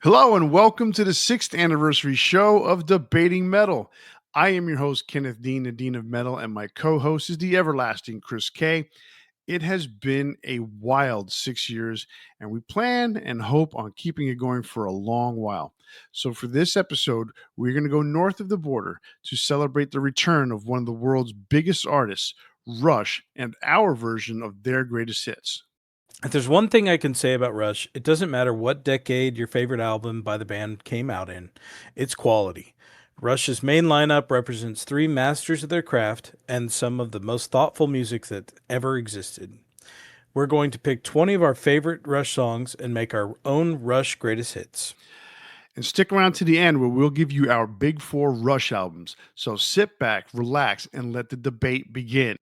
Hello and welcome to the sixth anniversary show of Debating Metal. I am your host, Kenneth Dean, the Dean of Metal, and my co host is the everlasting Chris K. It has been a wild 6 years, and we plan and hope on keeping it going for a long while. So, for this episode, we're going to go north of the border to celebrate the return of one of the world's biggest artists, Rush, and our version of their greatest hits. If there's one thing I can say about Rush, it doesn't matter what decade your favorite album by the band came out in, it's quality. Rush's main lineup represents three masters of their craft and some of the most thoughtful music that ever existed. We're going to pick 20 of our favorite Rush songs and make our own Rush greatest hits. And stick around to the end where we'll give you our big four Rush albums. So sit back, relax, and let the debate begin.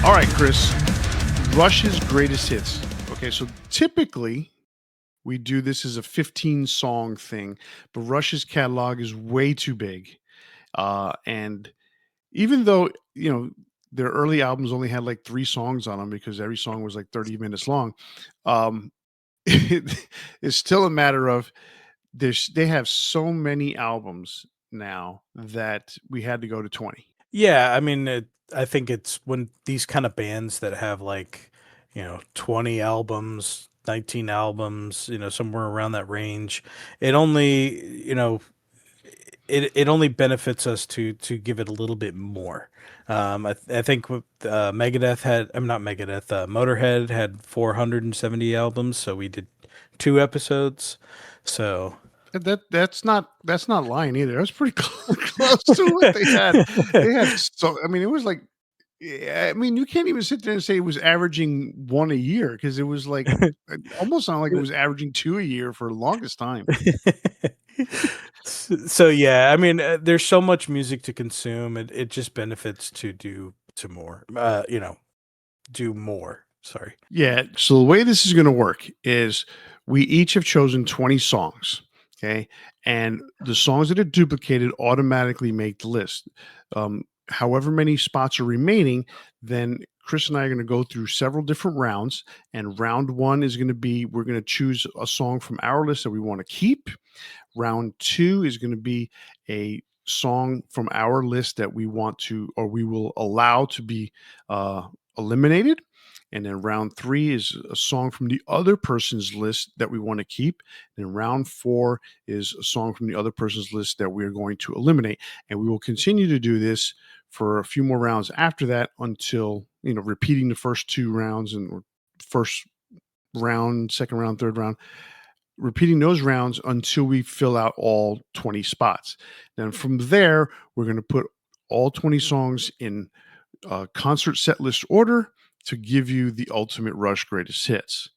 All right, Chris, Rush's greatest hits. Okay, so typically we do this as a 15 song thing, but Rush's catalog is way too big. And even though, their early albums only had like 3 songs on them because every song was like 30 minutes long, um, it's still a matter of they have so many albums now that we had to go to 20. Yeah, I think it's when these kind of bands that have 20 albums, 19 albums, somewhere around that range, it only, it only benefits us to give it a little bit more. I think Megadeth had, I'm not Megadeth, Motorhead had 470 albums, so we did 2 episodes. So That's not lying either. That's pretty close to what they had. They had so I mean, it was like I mean, you can't even sit there and say it was averaging one a year because it was like it almost sounded like it was averaging two a year for the longest time. So yeah, there's so much music to consume. It just benefits to do to more. Do more. Sorry. Yeah. So the way this is going to work is we each have chosen 20 songs. Okay. And the songs that are duplicated automatically make the list. However many spots are remaining, then Chris and I are going to go through several different rounds. And round one is going to be we're going to choose a song from our list that we want to keep. Round two is going to be a song from our list that we want to or we will allow to be eliminated. And then round three is a song from the other person's list that we want to keep. And round four is a song from the other person's list that we are going to eliminate. And we will continue to do this for a few more rounds after that until, repeating the first 2 rounds and first round, second round, third round, repeating those rounds until we fill out all 20 spots. Then from there, we're going to put all 20 songs in concert set list order to give you the ultimate Rush greatest hits.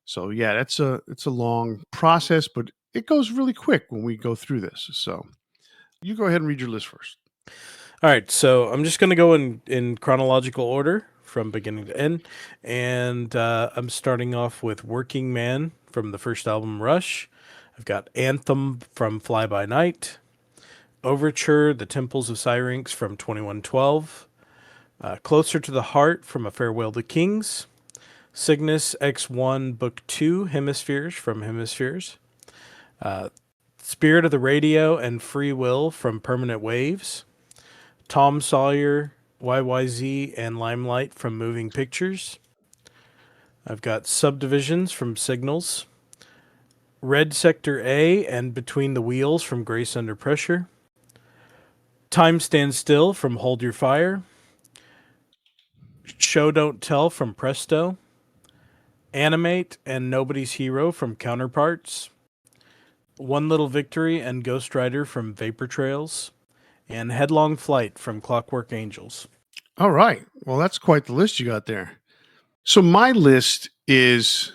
So yeah, it's a long process, but it goes really quick when we go through this. So you go ahead and read your list first. All right, so I'm just going to go in chronological order from beginning to end, and I'm starting off with "Working Man" from the first album Rush. I've got "Anthem" from "Fly By Night," "Overture: The Temples of Syrinx" from 2112. Closer to the Heart from A Farewell to Kings, Cygnus X1 Book 2 Hemispheres from Hemispheres, Spirit of the Radio and Free Will from Permanent Waves, Tom Sawyer, YYZ, and Limelight from Moving Pictures. I've got Subdivisions from Signals, Red Sector A and Between the Wheels from Grace Under Pressure, Time Stands Still from Hold Your Fire, Show Don't Tell from Presto, Animate and Nobody's Hero from Counterparts, One Little Victory and Ghost Rider from Vapor Trails, and Headlong Flight from Clockwork Angels. All right. Well, that's quite the list you got there. So my list is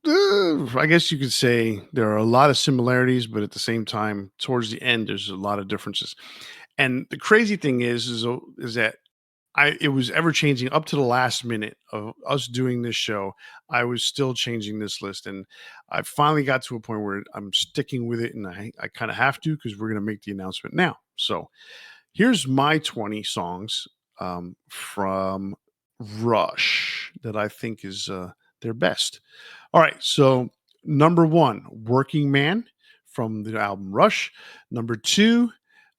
I guess you could say there are a lot of similarities, but at the same time, towards the end, there's a lot of differences. And the crazy thing is that it was ever changing up to the last minute of us doing this show. I was still changing this list, and I finally got to a point where I'm sticking with it, and I kind of have to because we're going to make the announcement now. So here's my 20 songs from Rush that I think is their best. All right, so number one, Working Man from the album Rush. Number two,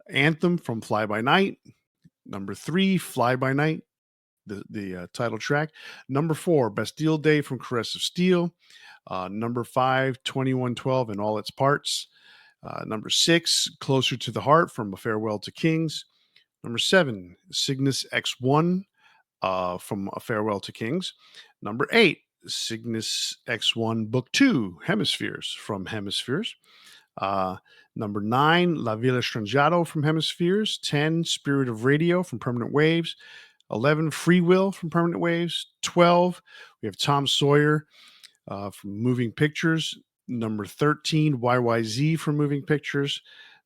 Anthem from Fly By Night. Number three, Fly By Night, the title track. Number four, Bastille Day from Caress of Steel. Number five, 2112 and All Its Parts. Number six, Closer to the Heart from A Farewell to Kings. Number seven, Cygnus X1 from A Farewell to Kings. Number eight, Cygnus X1 Book 2, Hemispheres from Hemispheres. Number nine, La Villa Strangiato from Hemispheres. 10, Spirit of Radio from Permanent Waves. 11, Free Will from Permanent Waves. 12, we have Tom Sawyer from Moving Pictures. Number 13, YYZ from Moving Pictures.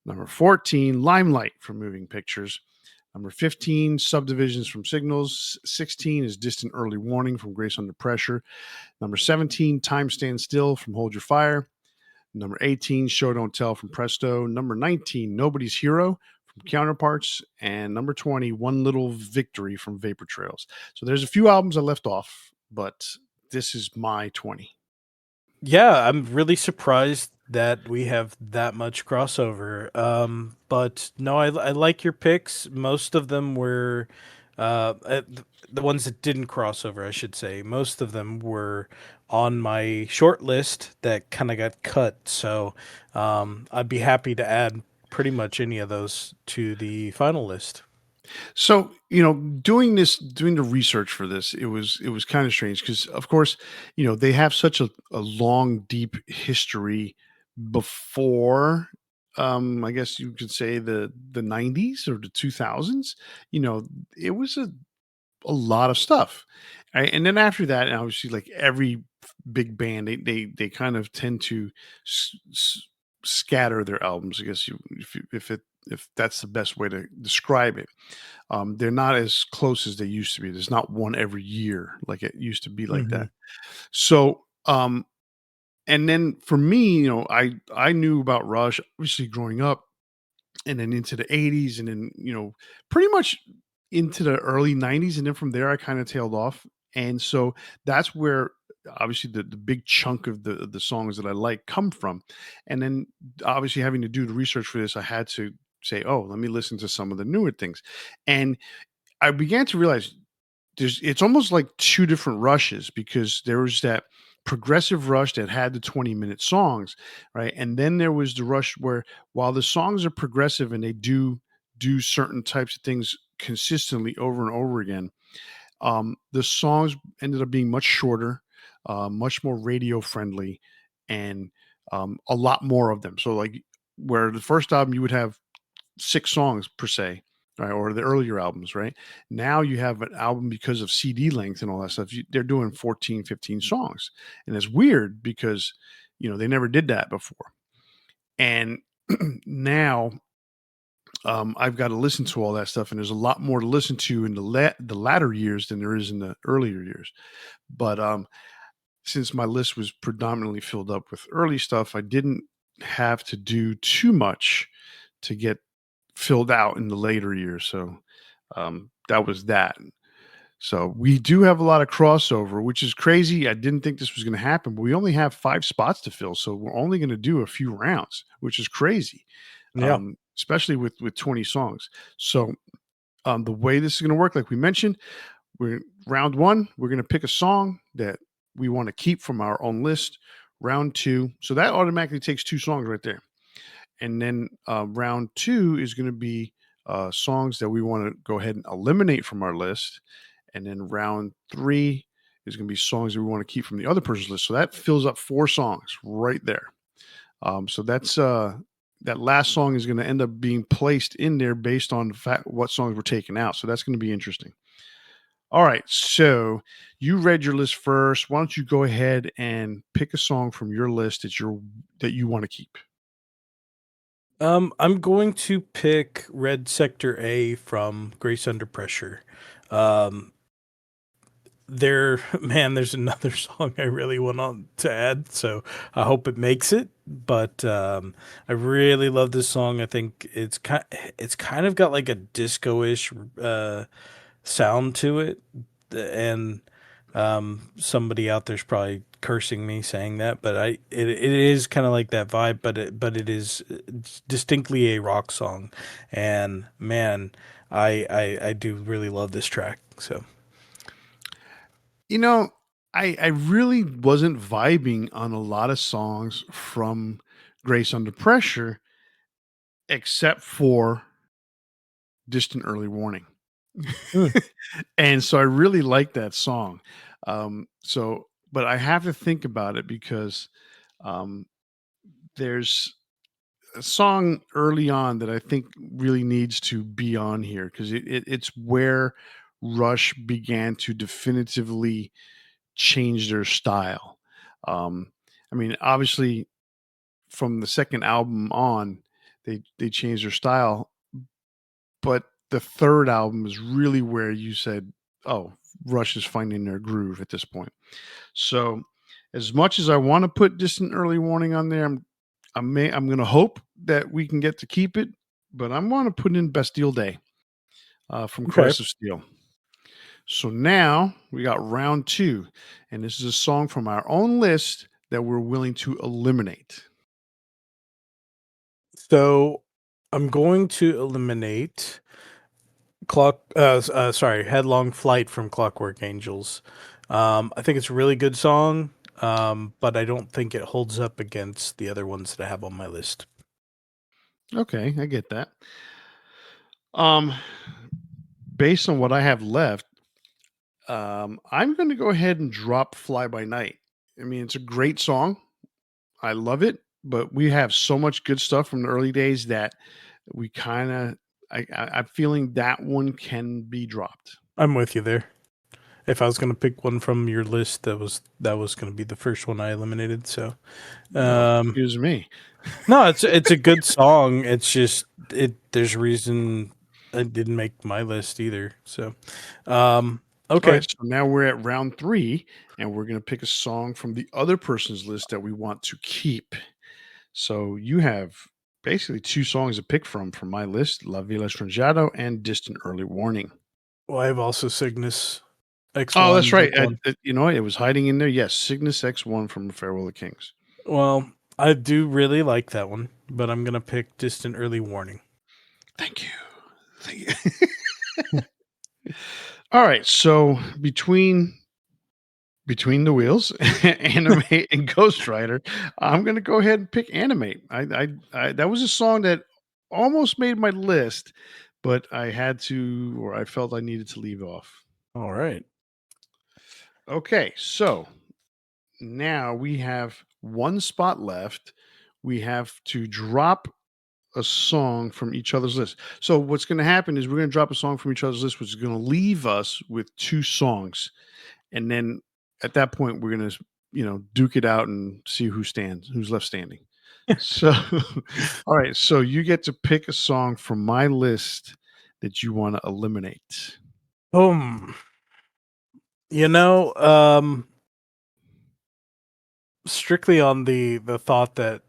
Number 14, Limelight from Moving Pictures. Number 15, Subdivisions from Signals. 16 is Distant Early Warning from Grace Under Pressure. Number 17, Time Stands Still from Hold Your Fire. Number 18, Show Don't Tell from Presto. Number 19, Nobody's Hero from Counterparts. And number 20, One Little Victory from Vapor Trails. So there's a few albums I left off, but this is my 20. Yeah, I'm really surprised that we have that much crossover. But no, I like your picks. Most of them were the ones that didn't cross over, I should say. Most of them were on my short list that kind of got cut. So I'd be happy to add pretty much any of those to the final list. So, doing the research for this, it was kind of strange because, of course, they have such a long, deep history before, I guess you could say the 90s or the 2000s. It was a lot of stuff, right? And then after that, and obviously, like every big band, they kind of tend to scatter their albums. I guess if that's the best way to describe it. They're not as close as they used to be. There's not one every year like it used to be like Hmm. that. So, and then for me, I knew about Rush obviously growing up, and then into the '80s, and then pretty much into the early '90s, and then from there I kind of tailed off. And so that's where obviously the big chunk of the songs that I like come from. And then obviously having to do the research for this, I had to say, oh, let me listen to some of the newer things. And I began to realize it's almost like two different rushes because there was that progressive rush that had the 20-minute songs, right? And then there was the rush where while the songs are progressive and they do certain types of things consistently over and over again, the songs ended up being much shorter, much more radio friendly, and a lot more of them. So like where the first album you would have 6 songs per se, right? Or the earlier albums, right? Now you have an album because of CD length and all that stuff. They're doing 14, 15 songs. And it's weird because, they never did that before. And now I've got to listen to all that stuff. And there's a lot more to listen to in the latter years than there is in the earlier years. But since my list was predominantly filled up with early stuff, I didn't have to do too much to get filled out in the later years. So that was that. So we do have a lot of crossover, which is crazy. I didn't think this was going to happen, but we only have 5 spots to fill, so we're only going to do a few rounds, which is crazy, Yeah. especially with 20 songs. So the way this is going to work, like we mentioned, we're round one. We're going to pick a song that we want to keep from our own list. Round two, so that automatically takes 2 songs right there. And then round two is going to be songs that we want to go ahead and eliminate from our list. And then round three is going to be songs that we want to keep from the other person's list. So that fills up 4 songs right there. So that's that last song is going to end up being placed in there based on the fact what songs were taken out. So that's going to be interesting. All right. So you read your list first. Why don't you go ahead and pick a song from your list that you want to keep? I'm going to pick Red Sector A from Grace Under Pressure. Um, there, man, there's another song I really want on to add, so I hope it makes it. But I really love this song. I think it's kind of got like a disco-ish sound to it, and somebody out there's probably cursing me saying that, but it is kind of like that vibe, but it is distinctly a rock song, and man, I do really love this track. So You know, I really wasn't vibing on a lot of songs from Grace Under Pressure, except for Distant Early Warning. Mm, And so I really like that song. But I have to think about it because um, there's a song early on that I think really needs to be on here because it's where Rush began to definitively change their style. Um, I mean, obviously, from the second album on, they changed their style, but the third album is really where you said, "Oh, Rush is finding their groove at this point." So, as much as I want to put Distant Early Warning on there, I'm going to hope that we can get to keep it, but I'm going to put in Bastille Day from okay. Caress of Steel. So now we got round two, and this is a song from our own list that we're willing to eliminate. So I'm going to eliminate Headlong Flight from Clockwork Angels. I think it's a really good song, but I don't think it holds up against the other ones that I have on my list. Okay, I get that. Um, Based on what I have left, I'm going to go ahead and drop Fly By Night. I mean, it's a great song. I love it, but we have so much good stuff from the early days that we kind of, I'm feeling that one can be dropped. I'm with you there. If I was going to pick one from your list, that was going to be the first one I eliminated. So, Oh, um, excuse me. no, it's a good song. It's just there's a reason it didn't make my list either. So, All okay. right, so now we're at round three, and we're going to pick a song from the other person's list that we want to keep. So you have basically two songs to pick from my list: La Villa Strangiato and Distant Early Warning. Well, I have also Cygnus Oh, that's X1 right. as one. You know what? It was hiding in there. Yes, Cygnus X1 from Farewell to Kings. Well, I do really like that one, but I'm gonna pick Distant Early Warning. Thank you. Thank you. All right. So between the wheels, Animate and Ghost Rider, I'm going to go ahead and pick Animate. I that was a song that almost made my list, but I had to, or I felt I needed to leave off. All right. Okay, so now we have one spot left. We have to drop a song from each other's list. So what's going to happen is we're going to drop a song from each other's list, which is going to leave us with two songs, and then at that point we're going to duke it out and see who's left standing. So all right, so you get to pick a song from my list that you want to eliminate. Boom. You know, strictly on the thought that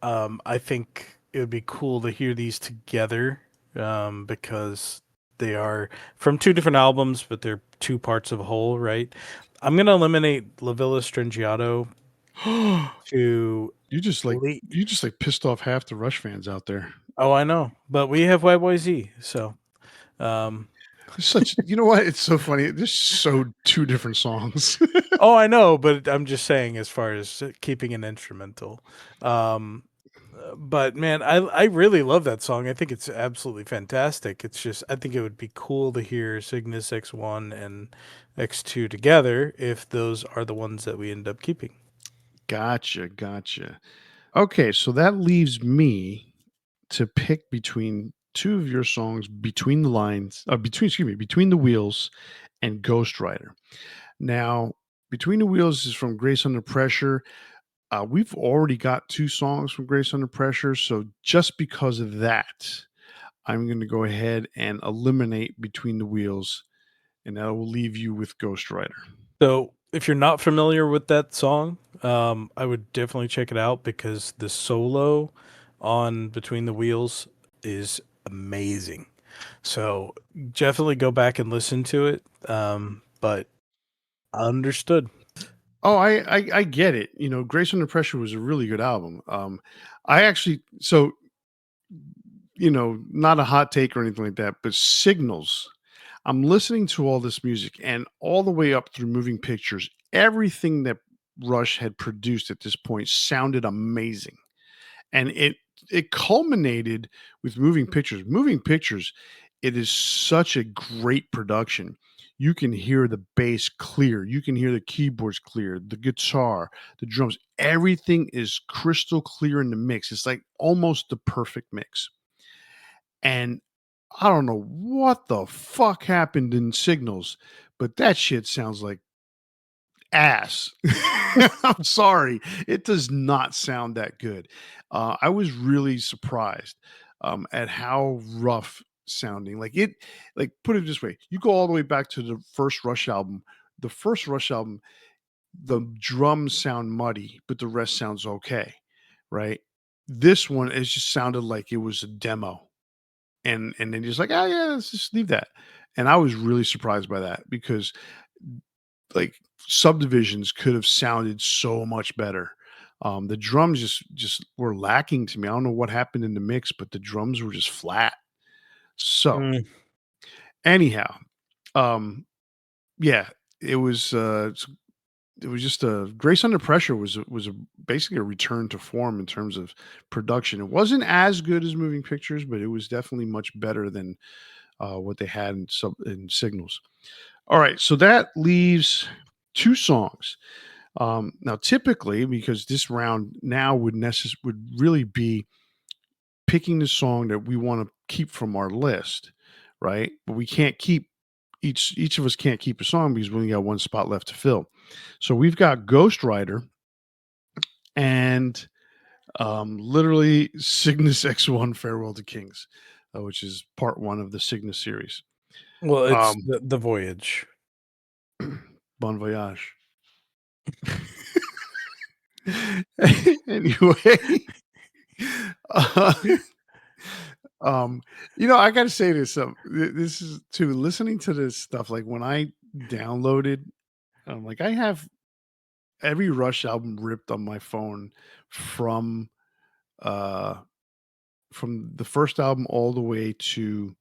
I think it would be cool to hear these together, because they are from two different albums, but they're two parts of a whole, right? I'm gonna eliminate La Villa Strangiato you to just like le- you just like pissed off half the Rush fans out there. Oh, I know, but we have YYZ, so um, There's such, you know what? It's so funny. There's so two different songs. oh, I know, but I'm just saying as far as keeping an instrumental. Um, but man, I really love that song. I think it's absolutely fantastic. It's just I think it would be cool to hear Cygnus X1 and X2 together if those are the ones that we end up keeping. Gotcha, gotcha. Okay, so that leaves me to pick between two of your songs, Between the Lines, between excuse me, Between the Wheels and Ghost Rider. Now, Between the Wheels is from Grace Under Pressure. We've already got two songs from Grace Under Pressure, so just because of that, I'm going to go ahead and eliminate Between the Wheels, and that will leave you with Ghost Rider. So if you're not familiar with that song, I would definitely check it out because the solo on Between the Wheels is amazing. So definitely go back and listen to it. But understood. Oh, I get it. Grace Under Pressure was a really good album. I actually so not a hot take or anything like that, but Signals. I'm listening to all this music and all the way up through Moving Pictures, everything that Rush had produced at this point sounded amazing. And it culminated with Moving Pictures. Moving Pictures, it is such a great production. You can hear the bass clear, you can hear the keyboards clear, the guitar, the drums, everything is crystal clear in the mix. It's like almost the perfect mix. And I don't know what the fuck happened in Signals, but that shit sounds like ass. I'm sorry. It does not sound that good. I was really surprised at how rough sounding. Like put it this way: you go all the way back to the first Rush album. The first Rush album, the drums sound muddy, but the rest sounds okay, right? This one, it just sounded like it was a demo, and then just like, oh yeah, let's just leave that. And I was really surprised by that because like subdivisions could have sounded so much better. The drums just were lacking to me. I don't know what happened in the mix, but the drums were just flat. So Mm. anyhow, um, yeah, it was it was just a Grace Under Pressure was basically a return to form in terms of production. It wasn't as good as Moving Pictures, but it was definitely much better than what they had in Signals. All right, so that leaves two songs. Now, typically, because this round now would really be picking the song that we want to keep from our list, right? But we can't keep each of us can't keep a song because we only got one spot left to fill. So we've got Ghost Rider and literally Cygnus X1 Farewell to Kings, which is part one of the Cygnus series. Well, it's Um, the voyage. Bon voyage. Anyway, uh, um, I got to say this. This is too listening to this stuff. Like when I downloaded, like I have every Rush album ripped on my phone from uh from the first album all the way to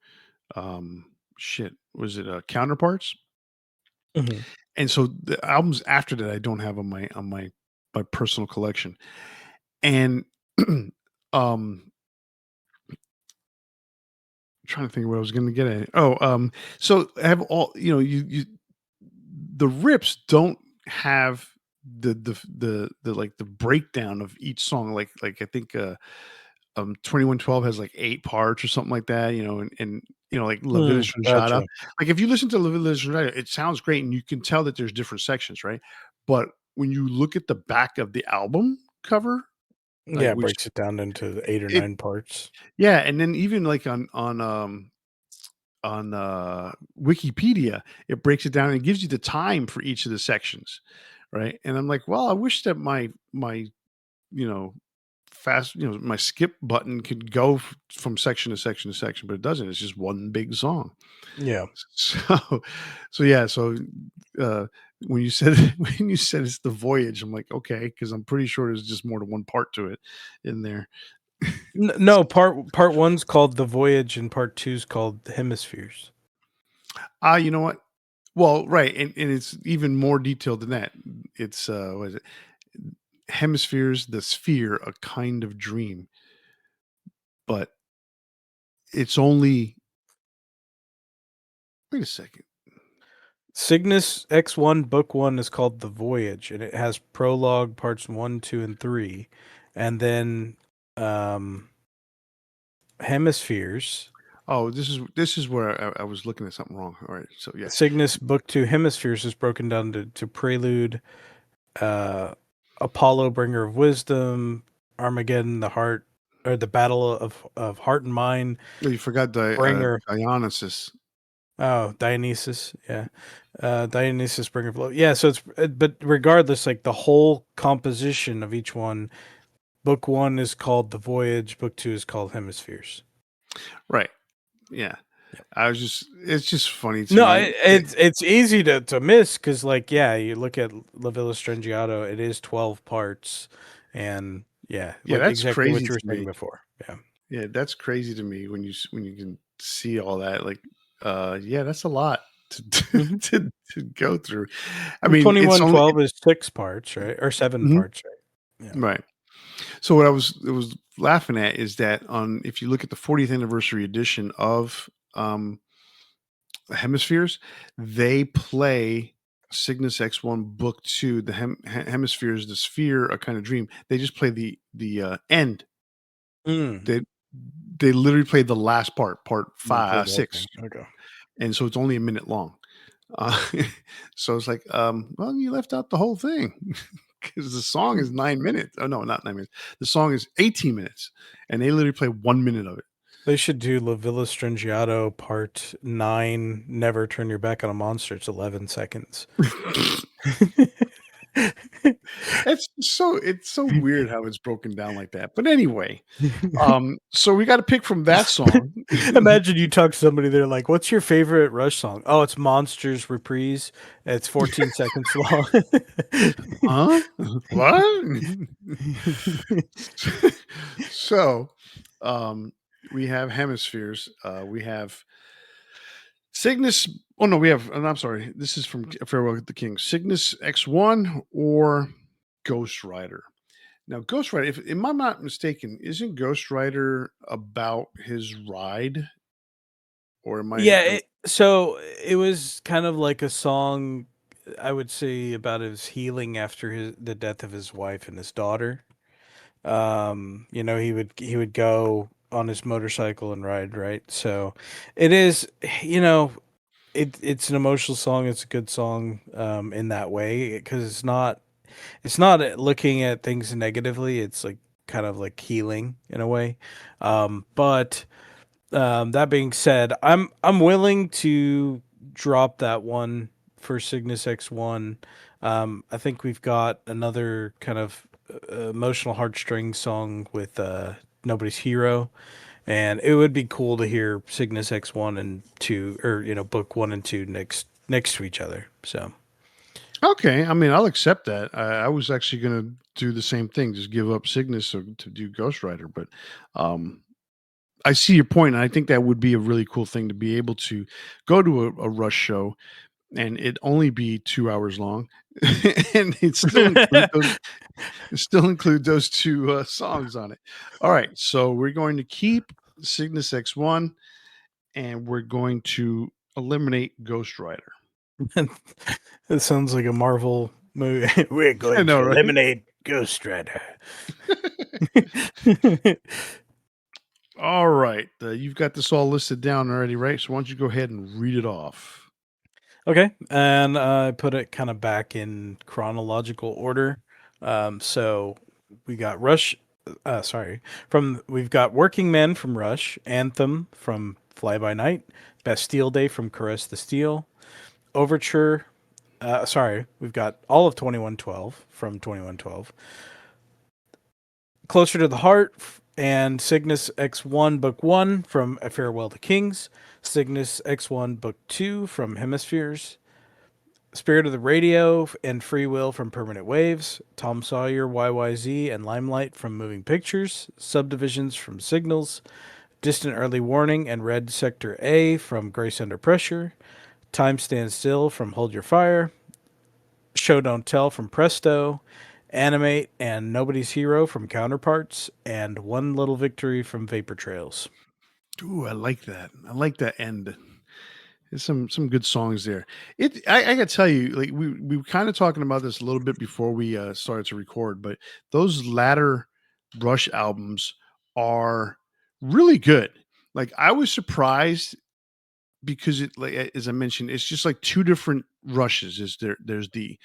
shit. Was it Counterparts? Mhm. And so the albums after that I don't have on my personal collection. And um trying to think of what I was going to get at. So I have all you the rips don't have the like the breakdown of each song. Like I think 2112 has like 8 parts or something like that. And like La Vida Stranjada. Gotcha. Like if you listen to La Vida Stranjada, it sounds great, and you can tell that there's different sections, right? But when you look at the back of the album cover, like Yeah, it which breaks it down into 8 or it 9 parts. yeah, and then even like on Wikipedia, it breaks it down and gives you the time for each of the sections, right? And I'm like, well, I wish that my you know my skip button could go from section to section to section, but it doesn't. It's just one big song. Yeah. So, so yeah, so uh, when you said when you said it's the voyage, I'm like, okay, because I'm pretty sure there's just more than one part to it in there. No, part 1's called The Voyage and part 2's called The Hemispheres. You know what? Well, right, and it's even more detailed than that. It's what is it? Hemispheres, the sphere, a kind of dream. But it's only wait a second. Cygnus X1 Book 1 is called The Voyage, and it has prologue parts 1, 2, and 3. And then um, Hemispheres. Oh, this is where I was looking at something wrong. All right, so yeah, Cygnus Book 2 Hemispheres is broken down to Prelude, uh, Apollo, Bringer of Wisdom, Armageddon, the Heart, or the Battle of Heart and Mind, oh, you forgot Bringer. Dionysus. Oh, Dionysus, yeah, Dionysus, Bringer of Love. Yeah, so it's but regardless, like the whole composition of each one. Book 1 is called The Voyage. Book 2 is called Hemispheres. Right. Yeah. It's just funny to No, me. it's easy to miss because like yeah, you look at La Villa Strangiato, it is 12 parts, and yeah, Yeah, like that's exactly what crazy you were to saying me. before. Yeah, Yeah, that's crazy to me when you can see all that. Like, yeah, that's a lot to hmm to go through. I and mean, it's only 2112 is 6 parts, right, or 7 parts, right? Yeah. right. So what I was laughing at is that on if you look at the 40th anniversary edition of Hemispheres, they play Cygnus X1 Book 2, the Hemispheres, the Sphere, A Kind of Dream. They just play the end. Mm. They literally play the last part Not play five the whole 6, thing. Okay. and so it's only a minute long. Uh, so it's like, well, you left out the whole thing because the song is 9 minutes. Oh no, not 9 minutes. The song is 18 minutes, and they literally play 1 minute of it. They should do La Villa Strangiato Part 9, Never Turn Your Back on a Monster. It's 11 seconds. It's so weird how it's broken down like that. But anyway, so we got to pick from that song. Imagine you talk to somebody, they're like, "What's your favorite Rush song?" Oh, it's Monsters Reprise. It's 14 seconds long. Huh? What? So, um, we have hemispheres. We have Cygnus. Oh no, we have. I'm sorry. This is from Farewell with the King. Cygnus X1 or Ghost Rider. Now, Ghost Rider, if am I not mistaken, isn't Ghost Rider about his ride, or am I? Yeah, so it was kind of like a song, I would say, about his healing after the death of his wife and his daughter. He would go on his motorcycle and ride, right? So it is, you know, it's an emotional song. It's a good song in that way because it's not looking at things negatively. It's like kind of like healing in a way. But that being said, I'm willing to drop that one for Cygnus X1. I think we've got another kind of emotional heartstring song with Nobody's Hero, and it would be cool to hear Cygnus X1 and 2, or Book 1 and 2 next to each other. So Okay, I mean, I'll accept that. I was actually going to do the same thing, just give up Cygnus to do Ghost Rider, but um, I see your point, and I think that would be a really cool thing to be able to go to a Rush show and it only be 2 hours long, and it still include those two songs on it. All right, so we're going to keep Cygnus X1, and we're going to eliminate Ghost Rider. it sounds like a Marvel movie. We're I going know, to right? eliminate Ghost Rider. All right, you've got this all listed down already, right? So why don't you go ahead and read it off? Okay, and I put it kind of back in chronological order. So we got Rush. Sorry, we've got Working Man from Rush, Anthem from Fly By Night, Bastille Day from Caress the Steel, Overture. Sorry, we've got all of 2112 from 2112, Closer to the Heart, and Cygnus X1 Book 1 from A Farewell to Kings, Cygnus X1 Book 2 from Hemispheres, Spirit of the Radio and Free Will from Permanent Waves, Tom Sawyer, YYZ, and Limelight from Moving Pictures, Subdivisions from Signals, Distant Early Warning and Red Sector A from Grace Under Pressure, Time Stands Still from Hold Your Fire, Show Don't Tell from Presto, Animate and Nobody's Hero from Counterparts, and One Little Victory from Vapor Trails. Ooh, I like that. I like that end. There's some good songs there. I gotta tell you, like we were kind of talking about this a little bit before we started to record, but those latter Rush albums are really good. Like I was surprised because it, like as I mentioned, it's just like two different rushes. Is there's the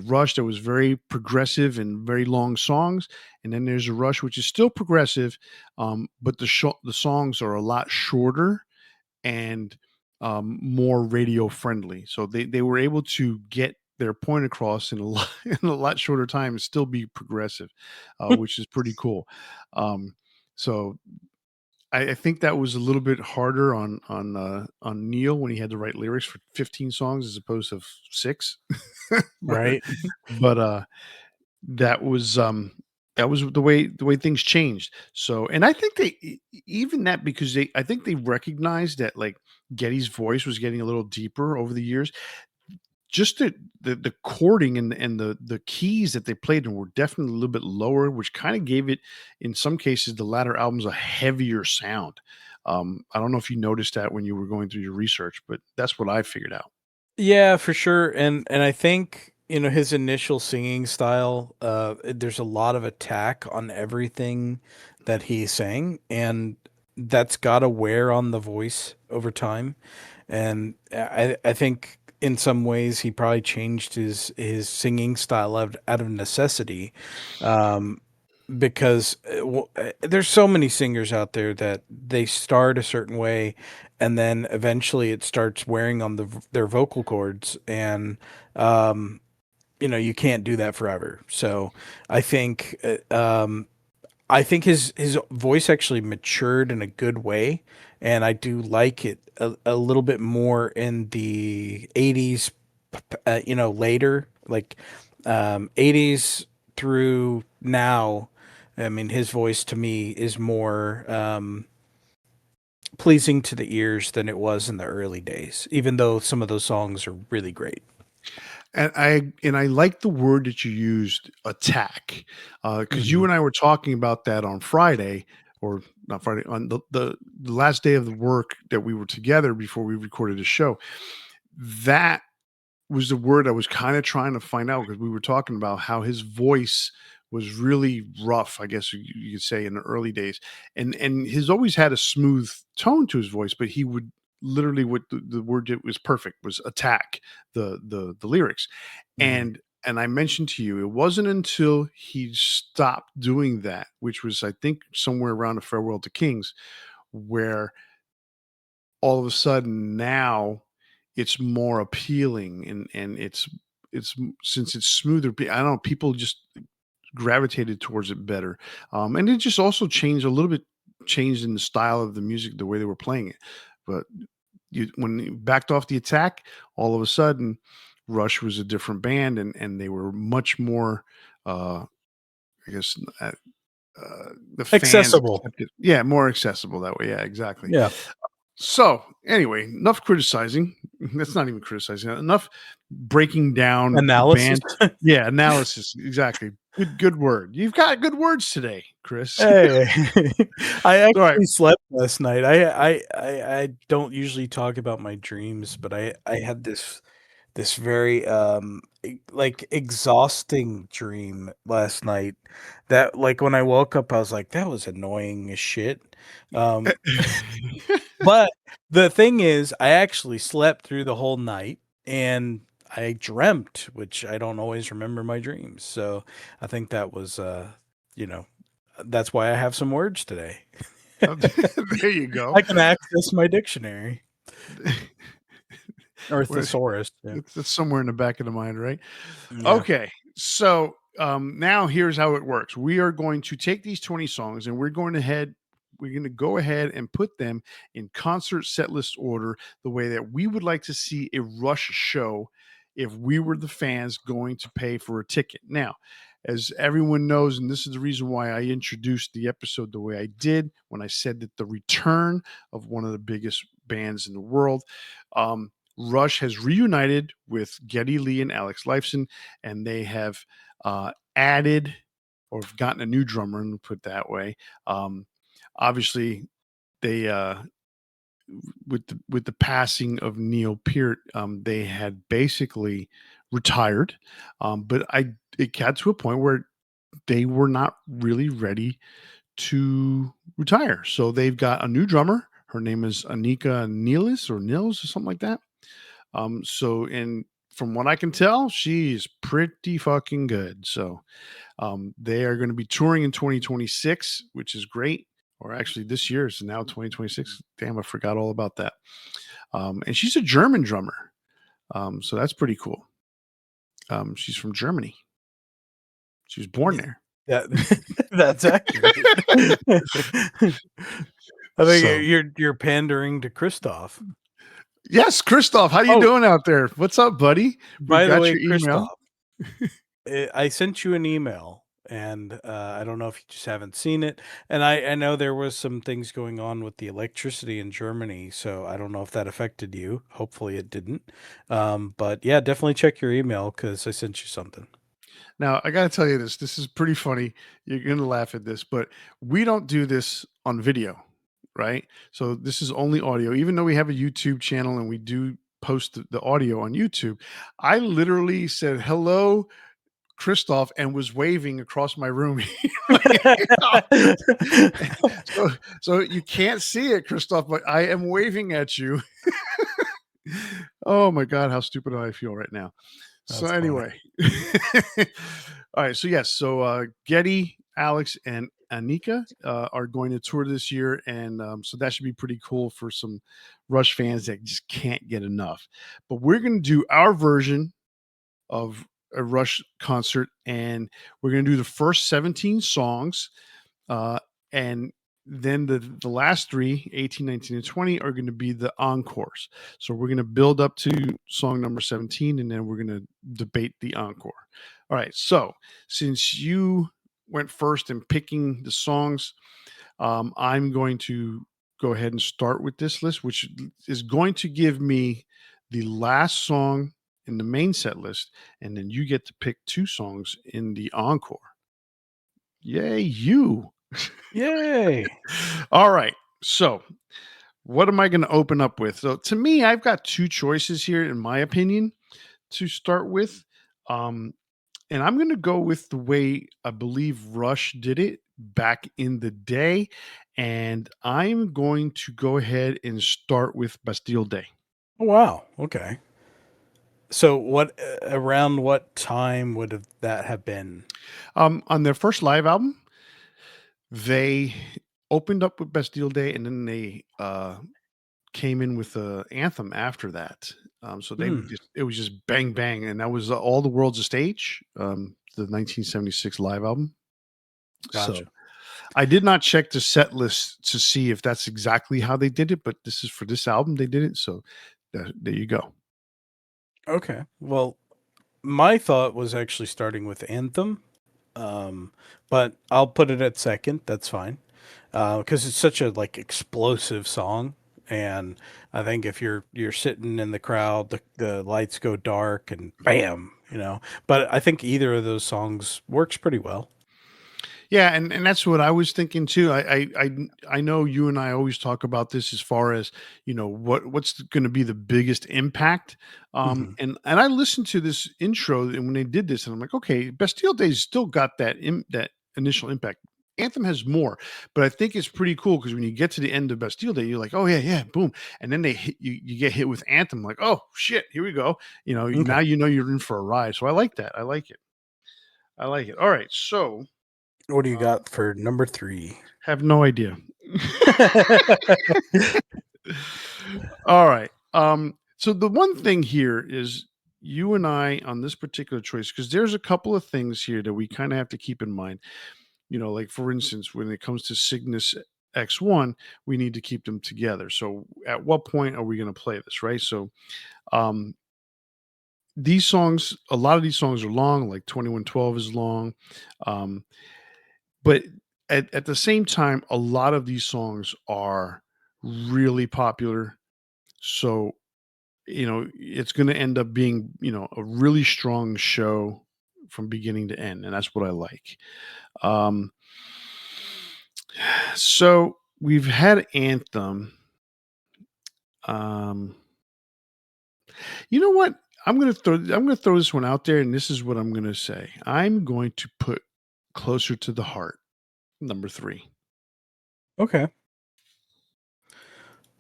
rush that was very progressive and very long songs, and then there's a rush which is still progressive, but the songs are a lot shorter and more radio friendly. So they were able to get their point across in a lot in a lot shorter time and still be progressive, which is pretty cool. Um, so I think that was a little bit harder on Neil when he had to write lyrics for 15 songs as opposed to 6. but Right. but that was the way things changed. So, and I think even that because I think they recognized that like Getty's voice was getting a little deeper over the years. Just the chording and the keys that they played in were definitely a little bit lower, which kind of gave it, in some cases, the latter albums a heavier sound. I don't know if you noticed that when you were going through your research, but that's what I figured out. Yeah, for sure. And I think, his initial singing style, there's a lot of attack on everything that he sang, and that's got to wear on the voice over time. And I think in some ways he probably changed his singing style out of necessity. Um, because there's so many singers out there that they start a certain way and then eventually it starts wearing on their vocal cords, and um you can't do that forever. So I think I think his voice actually matured in a good way, and I do like it a little bit more in the 80s, later, like 80s through now. I mean, his voice to me is more pleasing to the ears than it was in the early days, even though some of those songs are really great. And I like the word that you used, attack, because you Mhm. and I were talking about that on Friday, or not Friday, on the last day of the work that we were together before we recorded the show. That was the word I was kind of trying to find out because we were talking about how his voice was really rough, I guess you could say, in the early days, and he's always had a smooth tone to his voice, but he would literally, what the word that was perfect was attack the lyrics, Mhm. and I mentioned to you, it wasn't until he stopped doing that, which was I think somewhere around a Farewell to Kings, where all of a sudden now it's more appealing, and since it's smoother, I don't know, people just gravitated towards it better, and it just also changed a little bit, changed in the style of the music, the way they were playing it. But when you backed off the attack, all of a sudden Rush was a different band, and they were much more, uh I guess, the fans Accessible. accepted, yeah, more accessible that way, yeah, exactly. Yeah. So, anyway, enough criticizing. That's not even criticizing. Enough breaking down the Analysis. band. Yeah, analysis. Exactly. Good word. You've got good words today, Chris. Hey, I All right. actually slept last night. I don't usually talk about my dreams, but I had this very like exhausting dream last night that, like, when I woke up I was like, that was annoying as shit. Um but the thing is I actually slept through the whole night, and I dreamt, which I don't always remember my dreams. So I think that was you know that's why I have some words today. There you go. I can access my dictionary or Where thesaurus. Yeah. it's somewhere in the back of the mind, right? Yeah. Okay. So now here's how it works. We are going to take these 20 songs and we're going to go ahead and put them in concert set list order, the way that we would like to see a Rush show if we were the fans going to pay for a ticket. Now, as everyone knows, and this is the reason why I introduced the episode the way I did when I said that the return of one of the biggest bands in the world, Rush has reunited with Geddy Lee and Alex Lifeson, and they have added or have gotten a new drummer, and put it that way. Um, Obviously, they with the passing of Neil Peart, they had basically retired, but it got to a point where they were not really ready to retire. So they've got a new drummer. Her name is Anika Nealis or Nils or something like that. And from what I can tell, she's pretty fucking good. So they are going to be touring in 2026, which is great. Or actually, this year is now 2026. Damn, I forgot all about that. And she's a German drummer. So that's pretty cool. She's from Germany. She was born there. Yeah, that's accurate. I think So- you're pandering to Christoph. Yes, Christoph, how you Oh. doing out there? What's up, buddy? By the got way, your email. Christoph, I sent you an email, and I don't know if you just haven't seen it. And I know there was some things going on with the electricity in Germany, so I don't know if that affected you. Hopefully, it didn't. But yeah, definitely check your email because I sent you something. Now, I got to tell you this. This is pretty funny. You're going to laugh at this, but we don't do this on video, right? So this is only audio. Even though we have a YouTube channel and we do post the audio on YouTube, I literally said hello, Christoph, and was waving across my room. so you can't see it, Christoph, but I am waving at you. Oh my God, how stupid do I feel right now? So That's funny. anyway, all right. So yes, so Getty, Alex, and Anika are going to tour this year, and so that should be pretty cool for some Rush fans that just can't get enough. But we're going to do our version of a Rush concert, and we're going to do the first 17 songs, and then the last three, 18, 19, and 20, are going to be the encores. So we're going to build up to song number 17, and then we're going to debate the encore. All right. So since you went first in picking the songs, I'm going to go ahead and start with this list, which is going to give me the last song in the main set list, and then you get to pick two songs in the encore. Yay, you. Yay! All right. So, what am I going to open up with? So, to me, I've got two choices here, in my opinion, to start with. And I'm going to go with the way I believe Rush did it back in the day. And I'm going to go ahead and start with Bastille Day. Oh, wow. Okay. So what around what time would that have been? On their first live album, they opened up with Bastille Day, and then they came in with the anthem after that. So it was just bang bang, and that was All the World's a Stage, the 1976 live album. Gotcha. So I did not check the set list to see if that's exactly how they did it, but this is for this album they did it. So there you go. Okay. Well, my thought was actually starting with Anthem, but I'll put it at second. That's fine, because it's such a like explosive song, and I think if you're sitting in the crowd, the lights go dark and bam, you know. But I think either of those songs works pretty well. Yeah, and that's what I was thinking too. I know you and I always talk about this as far as what's going to be the biggest impact. Mhm. And I listened to this intro and when they did this, and I'm like, okay, Bastille Day's still got that initial impact. Anthem has more, but I think it's pretty cool because when you get to the end of Bastille Day, you're like, oh yeah, boom, and then they hit you get hit with Anthem, like, oh shit, here we go. Now Okay. you're in for a ride. So I like that. I like it. I like it. All right, so. What do you got for number 3? Have no idea. All right. So the one thing here is you and I on this particular choice, because there's a couple of things here that we kind of have to keep in mind. Like for instance, when it comes to Cygnus X1, we need to keep them together. So at what point are we going to play this, right? So um a lot of these songs are long, like 2112 is long. But at the same time, a lot of these songs are really popular. So, it's going to end up being, a really strong show from beginning to end. And that's what I like. Um, so we've had Anthem. Um, you know what? I'm going to throw this one out there, and this is what I'm going to say. I'm going to put Closer to the Heart, number 3. Okay.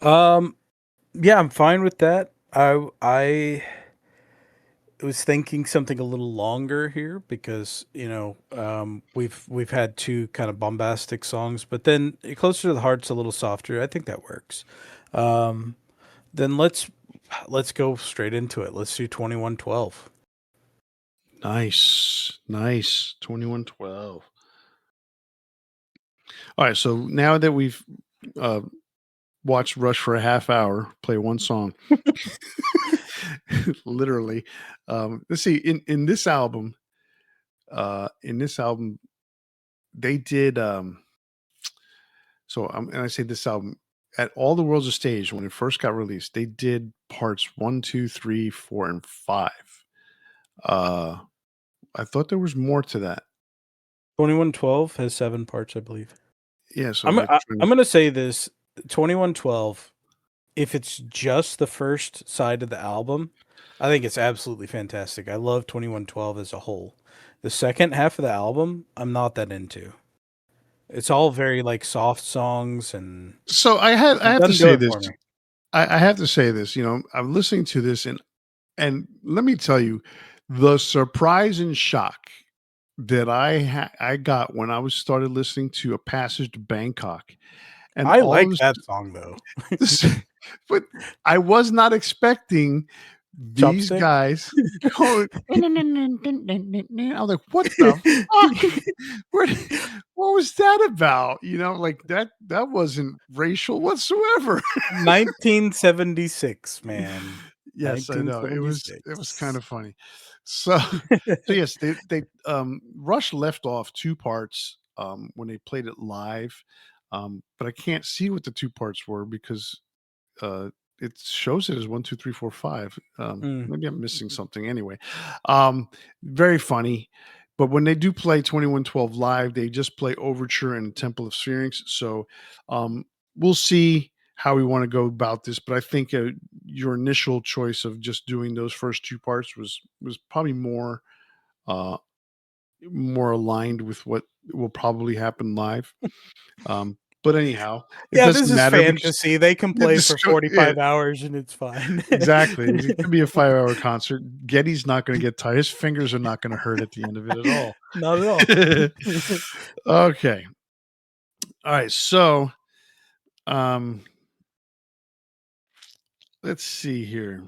Um. Yeah, I'm fine with that. I was thinking something a little longer here because we've had two kind of bombastic songs, but then closer to the heart's a little softer. I think that works. Um. Then let's go straight into it. Let's do 2112. Nice. Nice. 2112. All right. So now that we've uh, watched Rush for a half hour, play one song, literally. Let's see. In this album, they did. And I say this album at All the World's a Stage when it first got released. They did parts one, two, three, four, and five. Uh, I thought there was more to that. 2112 has 7 parts, I believe. Yeah. So I'm they're I, trying I'm to. gonna say this: 2112. If it's just the first side of the album, I think it's absolutely fantastic. I love 2112 as a whole. The second half of the album, I'm not that into. It's all very like soft songs and So I it have to doesn't do say it this. for me. I have to say this. I'm listening to this and let me tell you, the surprise and shock that I got when I was started listening to A Passage to Bangkok, and I all of like this, that song though. this but I was not expecting these Chopstick? guys going. I was like, "What the fuck? Where did- what was that about?" Like that wasn't racial whatsoever. 1976, man. Yes, I know. It was kind 1976. of funny. So so yes, they Rush left off two parts when they played it live. But I can't see what the two parts were because it shows it as one, two, three, four, five. Mm. Maybe I'm missing something anyway. Um, Very funny. But when they do play 2112 live, they just play Overture and Temple of Sphinx. So um, we'll see how we want to go about this. But I think your initial choice of just doing those first two parts was probably uh, more aligned with what will probably happen live. But anyhow, it Yeah, this doesn't is matter because fantasy. They can yeah, play for yeah, 45 hours and it's fine. exactly. It could be a 5-hour concert. Getty's not gonna get tired. His fingers are not gonna hurt at the end of it at all. Not at all. Okay. All right. So, um, let's see here.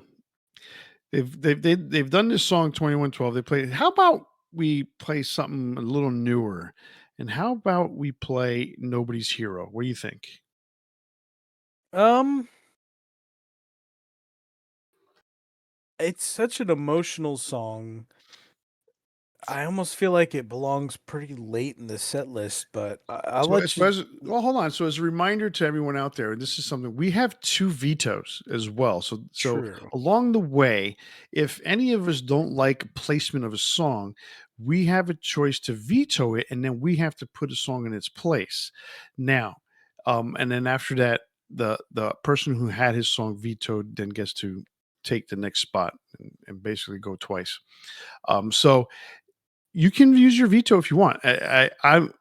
They've done this song 2112. They played. How about we play something a little newer? And how about we play Nobody's Hero? What do you think? Um, it's such an emotional song. I almost feel like it belongs pretty late in the set list, but I'll So let you. well, hold on. So as a reminder to everyone out there, this is something we have two vetoes as well. So True. along the way, if any of us don't like placement of a song, we have a choice to veto it, and then we have to put a song in its place. Now, and then after that, the person who had his song vetoed then gets to take the next spot and basically go twice. So you can use your veto if you want. I'm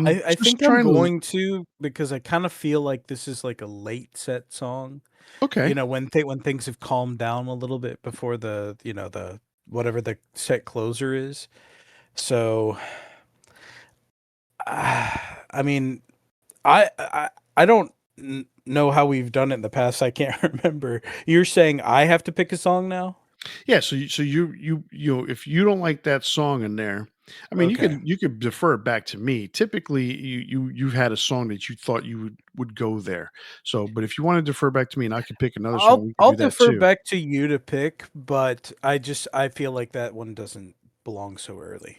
I just think I'm trying to. going to because I kind of feel like this is like a late set song. Okay. When things have calmed down a little bit before the whatever the set closer is. So, I mean, I don't know how we've done it in the past. I can't remember. You're saying I have to pick a song now? Yeah, so if you don't like that song in there, I mean, Okay. you could defer it back to me. Typically, you've had a song that you thought you would go there. So, but if you want to defer back to me and I could pick another song, we could I'll do that defer too. back to you to pick, but I feel like that one doesn't belong so early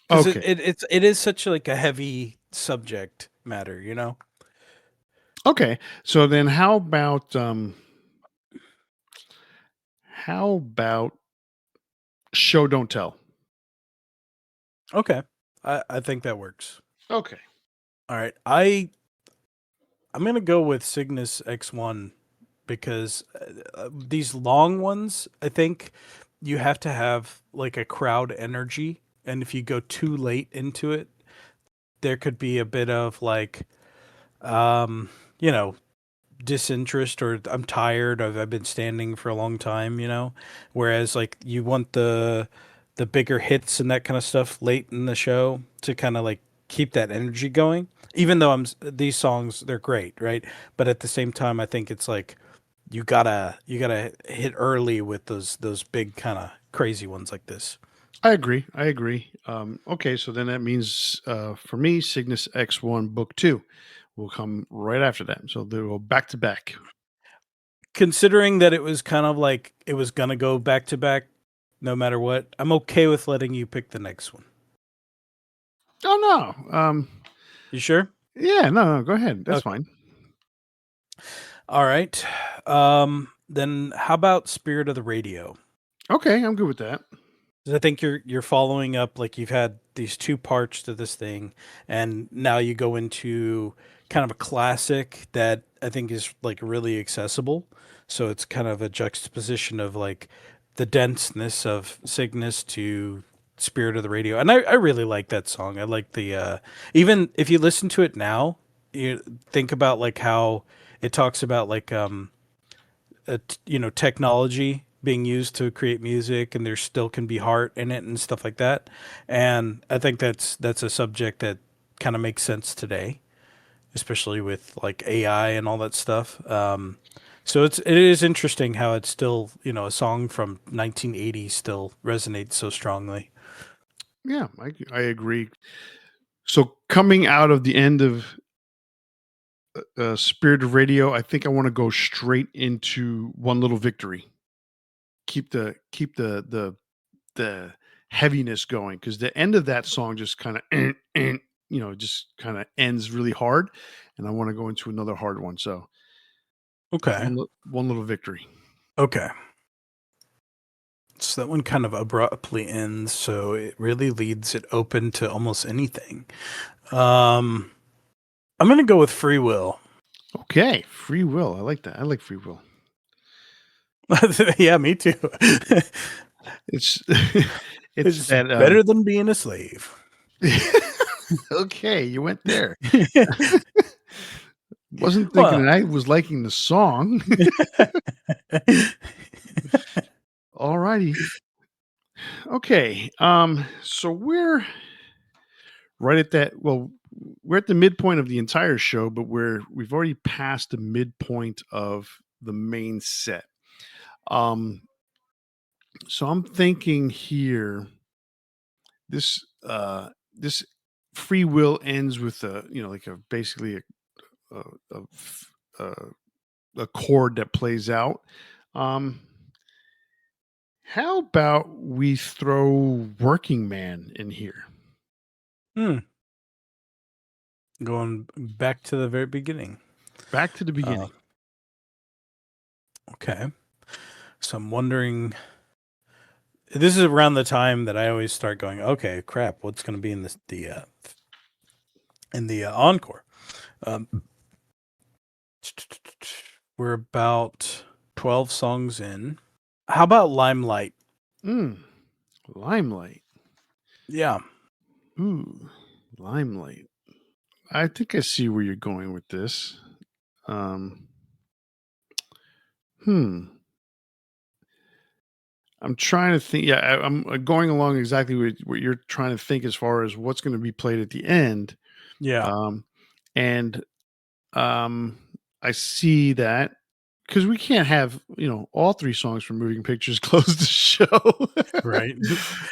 because Okay. it is such like a heavy subject matter, you know. Okay. So then how about Show Don't Tell? Okay, I think that works. Okay. All right, I'm gonna go with Cygnus X1 because these long ones, I think you have to have like a crowd energy, and if you go too late into it, there could be a bit of like um, you know, disinterest, or I'm tired, I've been standing for a long time, whereas like you want the bigger hits and that kind of stuff late in the show to kind of like keep that energy going. Even though these songs, they're great, right? But at the same time, I think it's like you gotta hit early with those big kind of crazy ones like this. I agree. I agree. Okay, so then that means for me, Cygnus X1 Book 2 will come right after that. So they will back to back. Considering that it was kind of like it was gonna go back to back no matter what, I'm okay with letting you pick the next one. Oh no. You sure? Yeah, no, go ahead. That's Okay. fine. All right. Then how about Spirit of the Radio? Okay, I'm good with that. 'Cause I think you're following up, like you've had these two parts to this thing, and now you go into kind of a classic that I think is like really accessible. So it's kind of a juxtaposition of like the denseness of Cygnus to Spirit of the Radio. And I really like that song. I like the even if you listen to it now, you think about like how it talks about like technology being used to create music, and there still can be heart in it and stuff like that. And I think that's a subject that kind of makes sense today, especially with like AI and all that stuff. So it is interesting how it's still, a song from 1980 still resonates so strongly. Yeah, I agree. So coming out of the end of Spirit of Radio, I think I want to go straight into One Little Victory. Keep the heaviness going because the end of that song just kind of just kind of ends really hard, and I want to go into another hard one. So Okay. one little victory. Okay. So that one kind of abruptly ends, so it really leaves it open to almost anything. Um, I'm gonna go with Free Will. Okay, free will. I like that. I like free will. Yeah, me too. It's it's It's that better than being a slave. okay, you went there. Wasn't thinking Well, that I was liking the song. All righty. Okay. So we're right at that. Well, we're at the midpoint of the entire show, but we've already passed the midpoint of the main set. Um, so I'm thinking here, this free will ends with like a basically a, a, f- a, a chord that plays out. Um, how about we throw Working Man in here? hmm, going back to the very beginning. Back to the Uh, beginning. okay. So I'm wondering. This is around the time that I always start going, okay, crap, what's going to be in the encore? Um, we're about 12 songs in. How about Limelight? Mm, Limelight. Yeah. Ooh, Limelight. I think I see where you're going with this. Um, hmm. I'm trying to think. Yeah, I'm going along exactly what you're trying to think as far as what's going to be played at the end. Yeah. Um, and um, I see that because we can't have all three songs from Moving Pictures close the show. Right.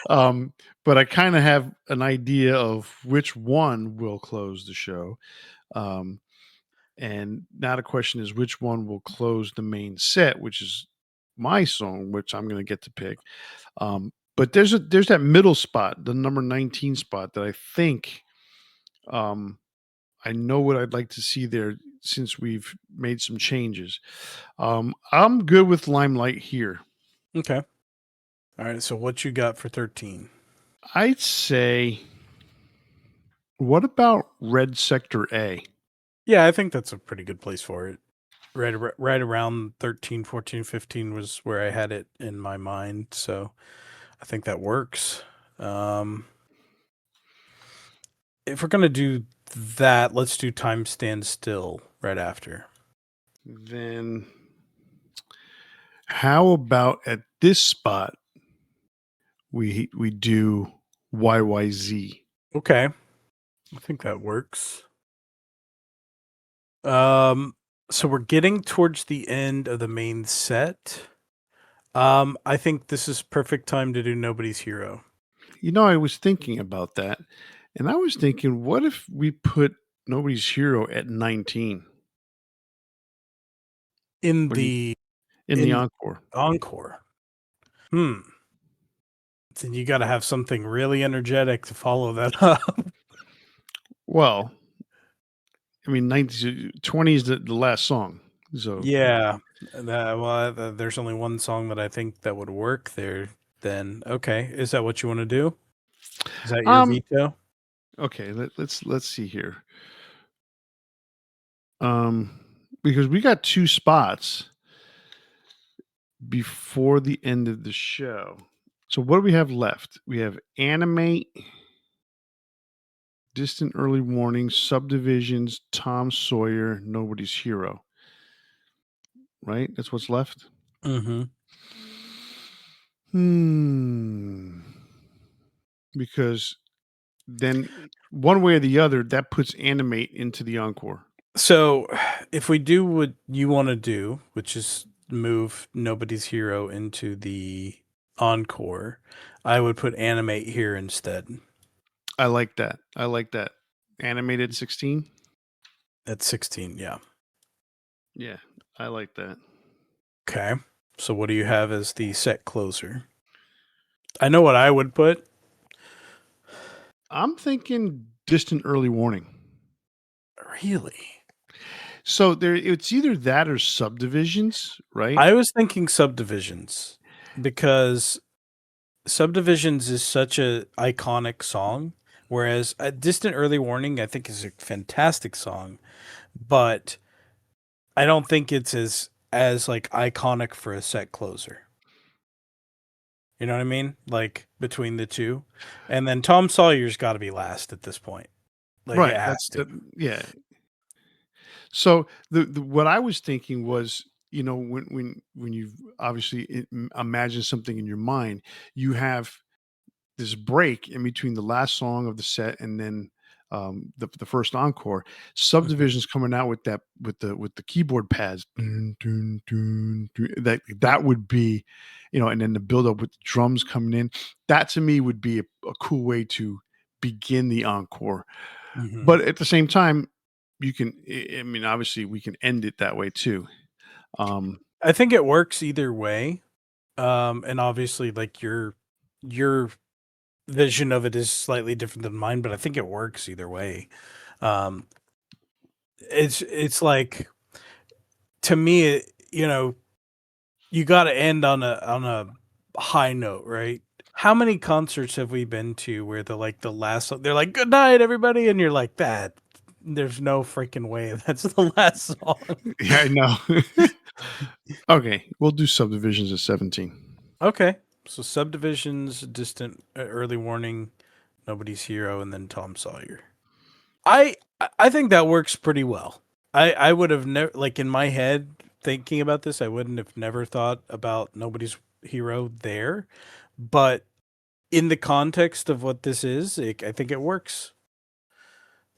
um, but I kind of have an idea of which one will close the show. Um, and now the question is which one will close the main set, which is my song, which I'm going to get to pick. But there's that middle spot, the number 19 spot that I think um, I know what I'd like to see there since we've made some changes. I'm good with Limelight here. Okay. All right. So what you got for 13? I'd say, what about Red Sector A? Yeah, I think that's a pretty good place for it. Right around 13, 14, 15 was where I had it in my mind. So I think that works. Um, if we're going to do that, let's do Time Stands Still right after. Then how about at this spot we do YYZ? Okay. I think that works. So we're getting towards the end of the main set. I think this is perfect time to do Nobody's Hero. You know, I was thinking about that, and I was thinking, what if we put Nobody's Hero at 19 In What do you the in the in encore? encore. Hmm. Then you got to have something really energetic to follow that up. Well, I mean, 19, 20 is the last song. So, Yeah. There's only one song that I think that would work there. Then okay, is that what you want to do? Is that your um, veto? okay, let's see here. Um, because we got 2 spots before the end of the show. So what do we have left? We have Animate, Distant Early Warning, Subdivisions, Tom Sawyer, Nobody's Hero. Right? That's what's left. Mm-hmm. Because then one way or the other, that puts Animate into the encore. So, if we do what you want to do, which is move Nobody's Hero into the encore, I would put Animate here instead. I like that. I like that. Animated 16. At 16, yeah. Yeah, I like that. Okay. So, what do you have as the set closer? I know what I would put. I'm thinking Distant Early Warning. Really? So there, it's either that or Subdivisions, right? I was thinking Subdivisions because Subdivisions is such a iconic song, whereas a Distant Early Warning I think is a fantastic song, but I don't think it's as like iconic for a set closer. You know what I mean? Like between the two. And then Tom Sawyer's got to be last at this point. Like it Right. has to. Yeah. So the what I was thinking was, you know, when you obviously imagine something in your mind, you have this break in between the last song of the set and then the first encore. Mhm, Subdivisions coming out with that with the keyboard pads. Dun, dun, dun, dun, that would be, you know, and then the build up with the drums coming in. That to me would be a cool way to begin the encore. mhm. But at the same time, you can. I mean, obviously, we can end it that way too. Um, I think it works either way. And obviously like your vision of it is slightly different than mine, but I think it works either way. Um it's like to me, you got to end on a high note, right? How many concerts have we been to where the last they're like good night everybody and you're like that there's no freaking way that's the last song. yeah, I know. Okay, we'll do subdivisions at 17. Okay. So Subdivisions, Distant Early Warning, Nobody's Hero, and then Tom Sawyer. I think that works pretty well. I would have never like in my head thinking about this, I wouldn't have never thought about Nobody's Hero there, but in the context of what this is, I think it works.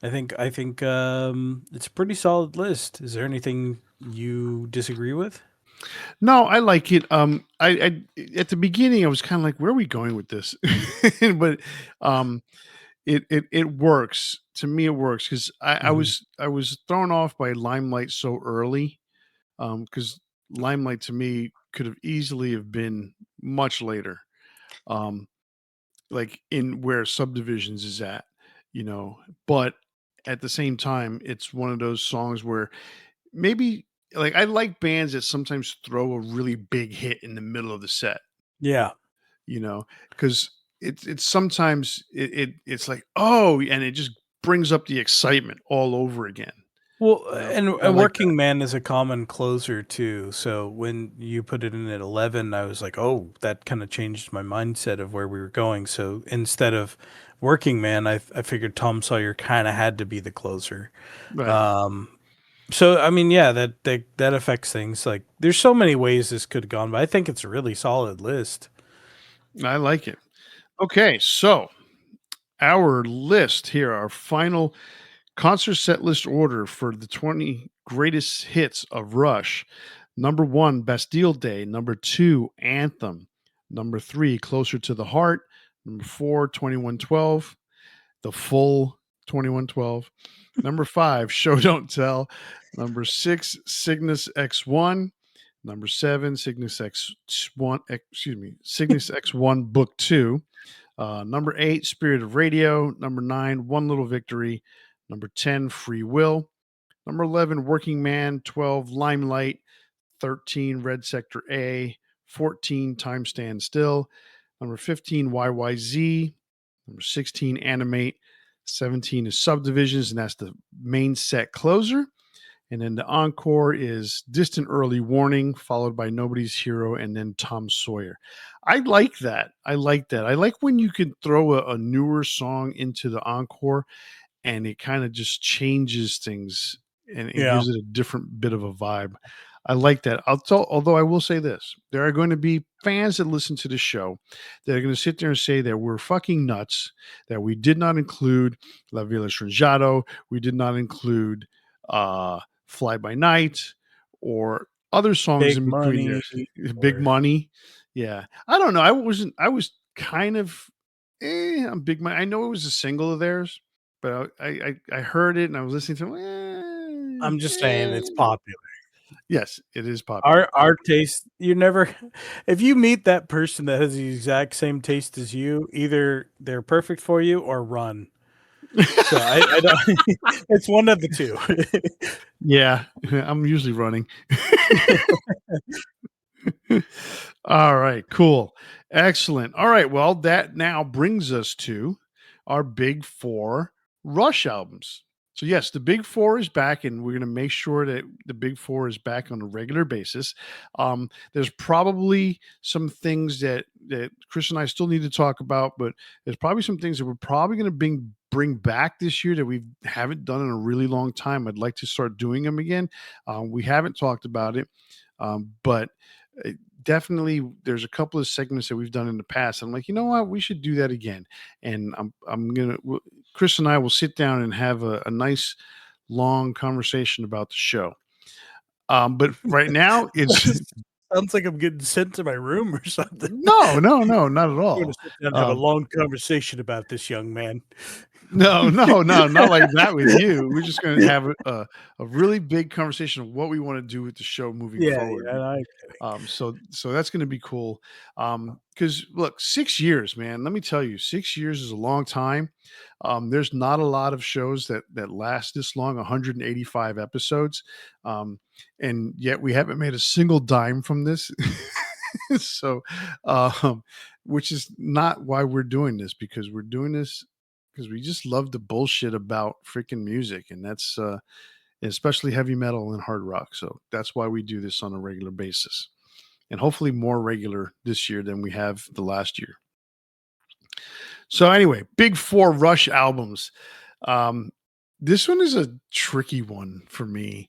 I think it's a pretty solid list. Is there anything you disagree with? No, I like it. I at the beginning I was kind of like, where are we going with this? But um, it works to me. It works because Mhm. I was thrown off by Limelight so early. Because Limelight to me could have easily have been much later. Um, like in where subdivisions is at, you know. But at the same time, it's one of those songs where maybe like I like bands that sometimes throw a really big hit in the middle of the set, Yeah. you know, because it's sometimes it's like, oh, and it just brings up the excitement all over again. Well, I and like that. Working Man is a common closer too. So when you put it in at 11, I was like, oh, that kind of changed my mindset of where we were going. So instead of Working Man, I figured Tom Sawyer kind of had to be the closer. Right. Um, so I mean, yeah, that affects things. Like, there's so many ways this could have gone, but I think it's a really solid list. I like it. Okay, so our list here, our final concert set list order for the 20 greatest hits of Rush. Number one, Bastille Day. Number two, Anthem. Number three, Closer to the Heart. Number four, 2112, the full 2112. Number five, Show Don't Tell. Number six, Cygnus X1. Number seven, Cygnus X1, Cygnus X1 Book 2. Number eight, Spirit of Radio. Number nine, One Little Victory. Number 10, Free Will. Number 11, Working Man. 12, Limelight. 13, Red Sector A. 14, Time Stand Still. Number 15, YYZ. Number 16, Animate. 17 is Subdivisions, and that's the main set closer. And then the encore is Distant Early Warning, followed by Nobody's Hero, and then Tom Sawyer. I like that. I like that. I like when you can throw a newer song into the encore and it kind of just changes things and Yeah. gives it a different bit of a vibe. I like that. Although I will say this, there are going to be fans that listen to the show that are going to sit there and say that we're fucking nuts, that we did not include La Villa Strangiato, we did not include uh, Fly by Night or other songs Big in between Money there. Big or Money. Yeah. I don't know. I was kind of on Big Money. I know it was a single of theirs, but I heard it and I was listening to I'm just saying it's popular. yes, it is popular. Our taste, you never if you meet that person that has the exact same taste as you, either they're perfect for you or run. So I don't it's one of the 2. Yeah, I'm usually running. All right, cool. Excellent. All right, well, that now brings us to our big 4 Rush albums. So yes, the big 4 is back, and we're gonna make sure that the big 4 is back on a regular basis. There's probably some things that Chris and I still need to talk about, but there's probably some things that we're probably gonna bring back this year that we haven't done in a really long time. I'd like to start doing them again. We haven't talked about it, but uh, definitely there's a couple of segments that we've done in the past. I'm like, you know what, we should do that again. And I'm gonna Chris and I will sit down and have a nice long conversation about the show. But right now it's Sounds like I'm getting sent to my room or something. no, not at We're gonna all. sit down and have a Um, long conversation about this young man. no, not like that with you. We're just going to have a really big conversation of what we want to do with the show moving Yeah, forward. yeah, I So that's going to be cool. Because look, 6 years, man. Let me tell you, 6 years is a long time. There's not a lot of shows that last this long, 185 episodes, and yet we haven't made a single dime from this. so, um, which is not why we're doing this, because we're doing this because we just love the bullshit about freaking music, and that's especially heavy metal and hard rock. So that's why we do this on a regular basis, and hopefully more regular this year than we have the last year. So anyway, big 4 Rush albums. Um, this one is a tricky one for me.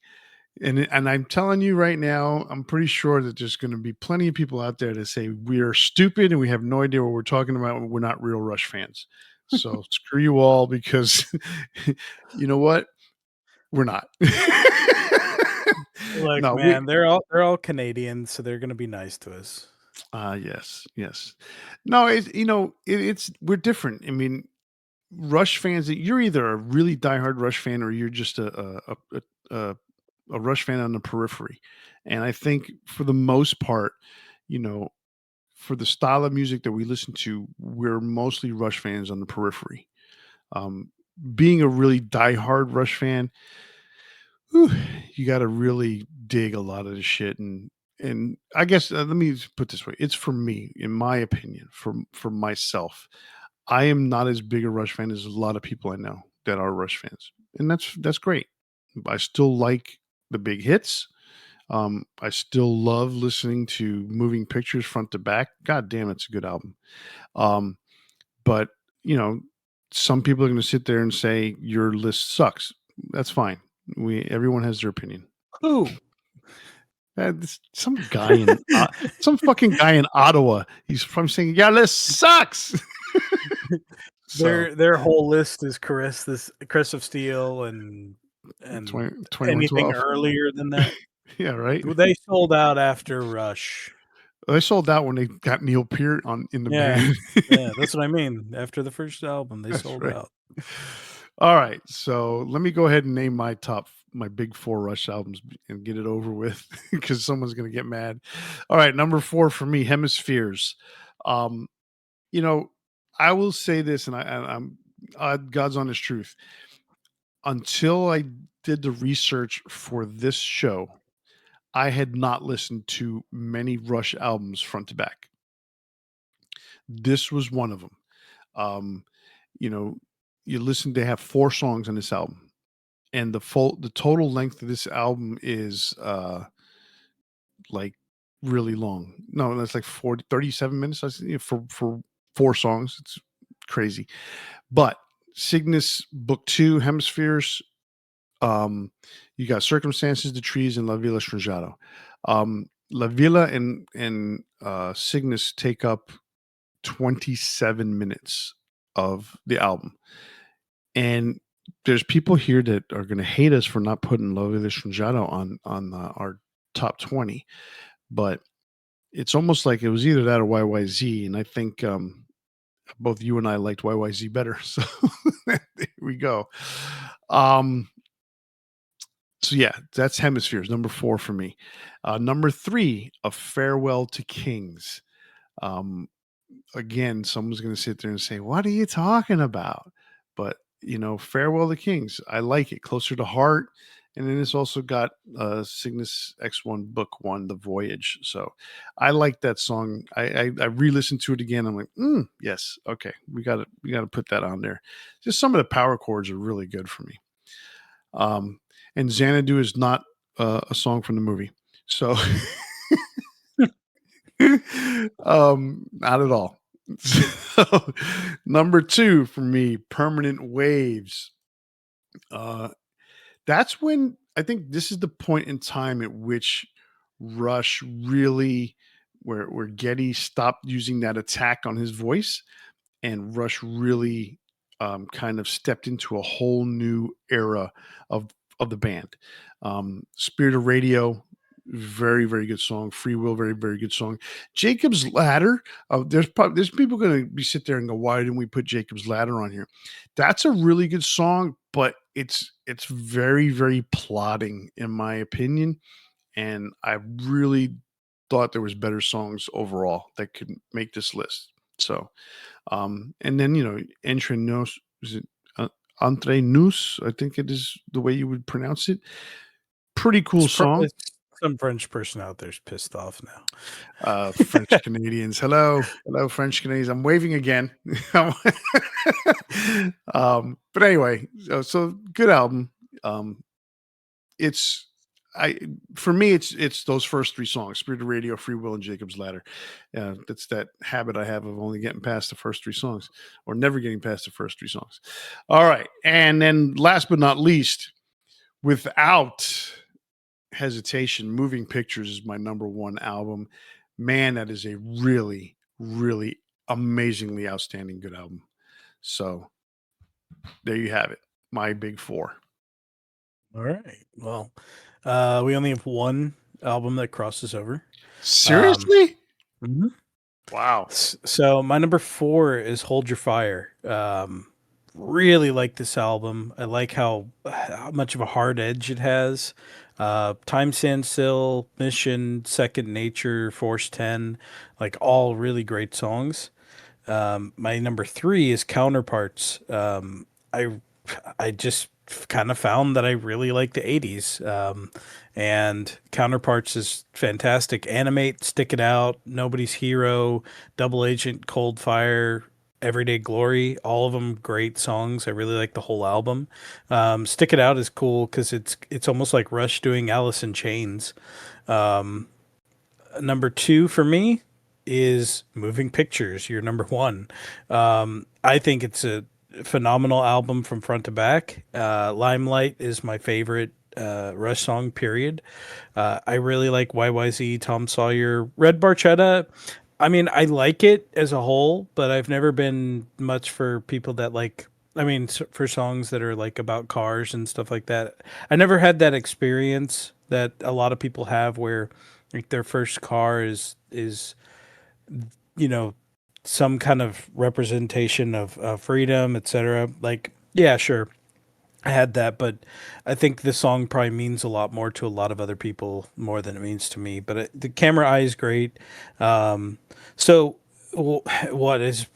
And I'm telling you right now, I'm pretty sure that there's going to be plenty of people out there that say we are stupid and we have no idea what we're talking about. We're not real Rush fans. So screw you all, because you know what? We're not. look, no, we man, they're all Canadian, so they're gonna be nice to us. yes, yes. No, it's we're different. I mean, Rush fans, you're either a really diehard Rush fan or you're just a, a Rush fan on the periphery. And I think for the most part, you know, for the style of music that we listen to, we're mostly Rush fans on the periphery. Um, Being a really diehard Rush fan, whew, you got to really dig a lot of the shit. And I guess let me put it this way: it's for me, in my opinion, for myself. I am not as big a Rush fan as a lot of people I know that are Rush fans, and that's great. I still like the big hits. I still love listening to Moving Pictures front to back. God damn, it's a good album. Um, but you know, some people are going to sit there and say your list sucks. That's fine. Everyone has their opinion. Who? Some guy in some fucking guy in Ottawa. He's from saying, "Yeah, this sucks." So Their whole list is Chris of Steel and 2112. anything earlier than that. Yeah, right. They sold out after Rush. They sold out when they got Neil Peart in the Yeah. band. Yeah, that's what I mean. After the first album, they That's sold right. out. All right, so let me go ahead and name my big 4 Rush albums and get it over with because someone's gonna get mad. All right, number 4 for me, Hemispheres. Um, you know, I will say this, and I'm God's honest truth. Until I did the research for this show, I had not listened to many Rush albums front to back. This was one of them. Um, you know, you listen, they have 4 songs on this album, and the total length of this album is like really long. No, that's like 37 minutes for 4 songs. It's crazy. But Cygnus Book 2, Hemispheres, you got Circumstances, The Trees, and La Villa Strangiato. La Villa and Cygnus take up 27 minutes of the album. And there's people here that are going to hate us for not putting La Villa Strangiato on our top 20, but it's almost like it was either that or YYZ, and I think both you and I liked YYZ better. So there we go. So yeah, that's Hemispheres, number 4 for me. Number 3, A Farewell to Kings. Again, someone's going to sit there and say, "What are you talking about?" But Farewell to Kings, I like it, closer to heart. And then it's also got Cygnus X1 Book 1, The Voyage. So I like that song. I re-listened to it again. I'm like, yes, okay, we got to put that on there. Just some of the power chords are really good for me. And Xanadu is not a song from the movie. So not at all. So, number 2 for me, Permanent Waves. That's when I think this is the point in time at which Rush really, where Geddy stopped using that attack on his voice, and Rush really kind of stepped into a whole new era of the band. Spirit of Radio, very very good song. Free Will, very very good song. Jacob's Ladder. There's people going to be sit there and go, why didn't we put Jacob's Ladder on here? That's a really good song, but it's very very plotting in my opinion, and I really thought there was better songs overall that could make this list. So, and then Entre Nous, is it Entre Nous? I think it is the way you would pronounce it. Pretty cool song. Some French person out there's pissed off now. French Canadians. Hello, French Canadians. I'm waving again. But anyway, so good album. It's for me, it's those first 3 songs: Spirit of Radio, Free Will, and Jacob's Ladder. That's that habit I have of only getting past the first 3 songs, or never getting past the first 3 songs. All right, and then last but not least, without hesitation, Moving Pictures is my number 1 album. Man, that is a really really amazingly outstanding good album. So there you have it, my big 4. All right. Well, we only have one album that crosses over. Seriously? Mhm. Wow. So my number 4 is Hold Your Fire. Really like this album. I like how much of a hard edge it has. Time Stands Still, Mission, Second Nature, Force 10, like all really great songs. My number 3 is Counterparts. I just kind of found that I really like the 80s. And Counterparts is fantastic. Animate, Stick It Out, Nobody's Hero, Double Agent, Cold Fire, Everyday Glory, all of them great songs. I really like the whole album. Stick It Out is cool because it's almost like Rush doing Alice in Chains. Um, Number two for me is Moving Pictures. Your number one. I think it's a phenomenal album from front to back. Limelight is my favorite Rush song. Period. I really like YYZ, Tom Sawyer, Red Barchetta. I mean, I like it as a whole, but I've never been much for people that like. I mean, for songs that are like about cars and stuff like that. I never had that experience that a lot of people have where like their first car is you know some kind of representation of freedom, etc. Like, yeah, sure, I had that, but I think the song probably means a lot more to a lot of other people more than it means to me. But the Camera Eye is great. Um, so, what is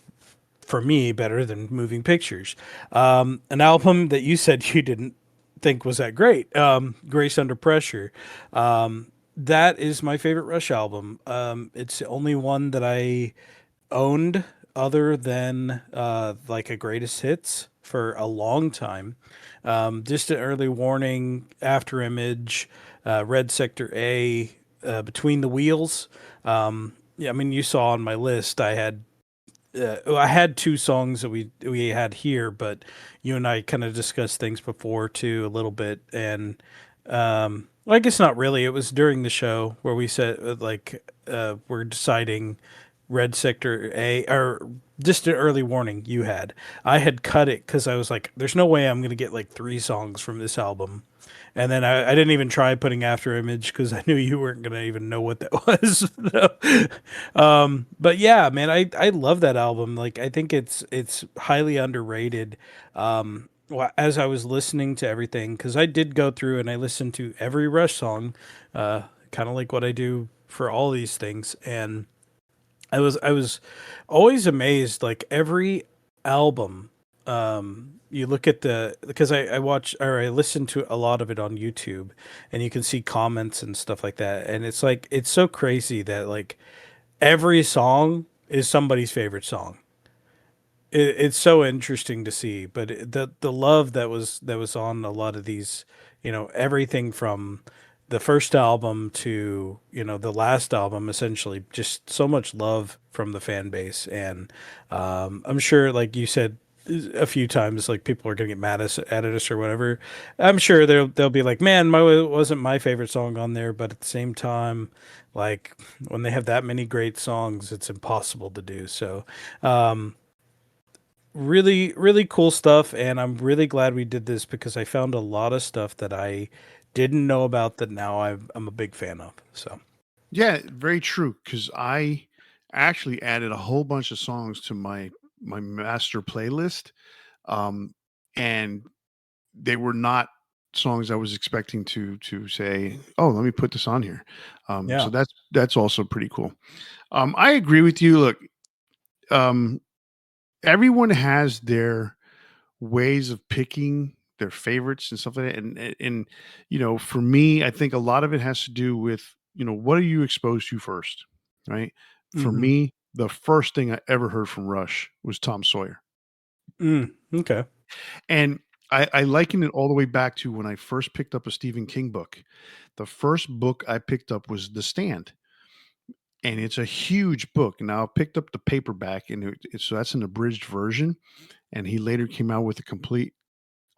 for me better than Moving Pictures? An album that you said you didn't think was that great, Grace Under Pressure. That is my favorite Rush album. It's the only one that I owned other than like a greatest hits for a long time. Just an early warning, After Image, Red Sector A, Between the Wheels. Yeah, I mean, you saw on my list, I had two songs that we had here, but you and I kind of discussed things before too a little bit, and well, I guess not really. It was during the show where we said we're deciding Red Sector A, or just an early warning you had. I had cut it because I was like, "There's no way I'm gonna get like three songs from this album." And then I didn't even try putting After Image because I knew you weren't gonna even know what that was. But yeah, man, I love that album. Like, I think it's highly underrated. As I was listening to everything, because I did go through and I listened to every Rush song, kind of like what I do for all these things, and I was always amazed. Like every album, you look at the because I watch or I listen to a lot of it on YouTube, and you can see comments and stuff like that. And it's like it's so crazy that like every song is somebody's favorite song. It's so interesting to see, but the love that was on a lot of these, everything from the first album to the last album, essentially, just so much love from the fan base, and I'm sure, like you said a few times, like people are gonna get mad at us or whatever. I'm sure they'll be like, man, my wasn't my favorite song on there, but at the same time, like when they have that many great songs, it's impossible to do so. Um, Really, really cool stuff, and I'm really glad we did this because I found a lot of stuff that I didn't know about that now I'm a big fan of. So, Yeah, very true. Because I actually added a whole bunch of songs to my master playlist, um, and they were not songs I was expecting to say, "Oh, let me put this on here." So yeah. that's also pretty cool. I agree with you. Look, um, everyone has their ways of picking their favorites and stuff like that. And for me, I think a lot of it has to do with what are you exposed to first, right? For Mhm. me, the first thing I ever heard from Rush was Tom Sawyer, Okay. and I liken it all the way back to when I first picked up a Stephen King book. The first book I picked up was The Stand, and it's a huge book. Now I picked up the paperback, and so that's an abridged version. And he later came out with a complete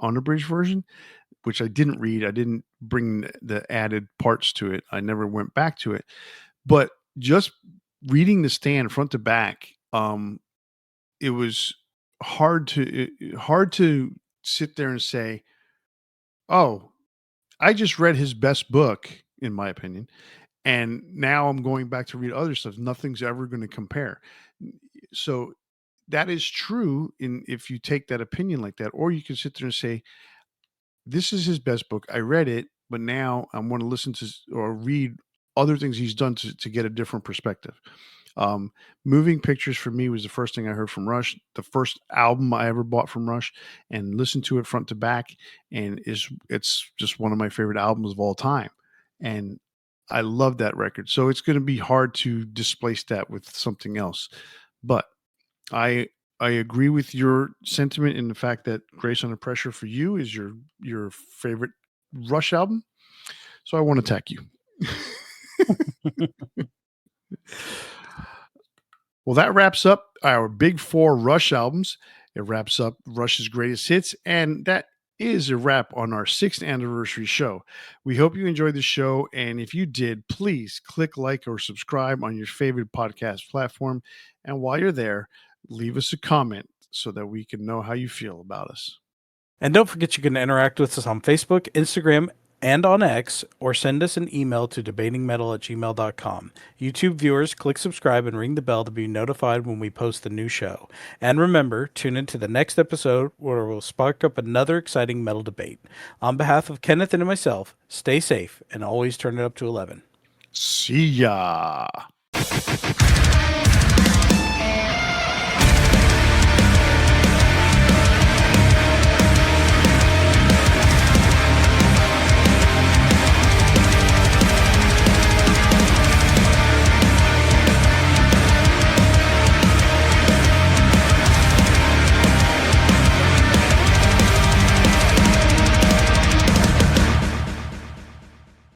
unabridged version, which I didn't read. I didn't bring the added parts to it. I never went back to it. But just reading The Stand front to back, it was hard to sit there and say, "Oh, I just read his best book," in my opinion, and now I'm going back to read other stuff. Nothing's ever going to compare. So that is true in if you take that opinion like that, or you can sit there and say, this is his best book. I read it, but now I want to listen to or read other things he's done to get a different perspective. Um, Moving Pictures for me was the first thing I heard from Rush, the first album I ever bought from Rush, and listened to it front to back, and it's just one of my favorite albums of all time, and I love that record. So it's going to be hard to displace that with something else, but I I agree with your sentiment in the fact that Grace Under Pressure for you is your favorite Rush album. So I won't attack you. Well, that wraps up our big 4 Rush albums. It wraps up Rush's greatest hits, and that is a wrap on our 6th anniversary show. We hope you enjoyed the show, and if you did, please click like or subscribe on your favorite podcast platform. And while you're there, leave us a comment so that we can know how you feel about us. And don't forget you can interact with us on Facebook, Instagram, and on X, or send us an email to debatingmetal@gmail.com. YouTube viewers, click subscribe and ring the bell to be notified when we post the new show. And remember, tune into the next episode where we'll spark up another exciting metal debate. On behalf of Kenneth and myself, stay safe and always turn it up to 11. See ya.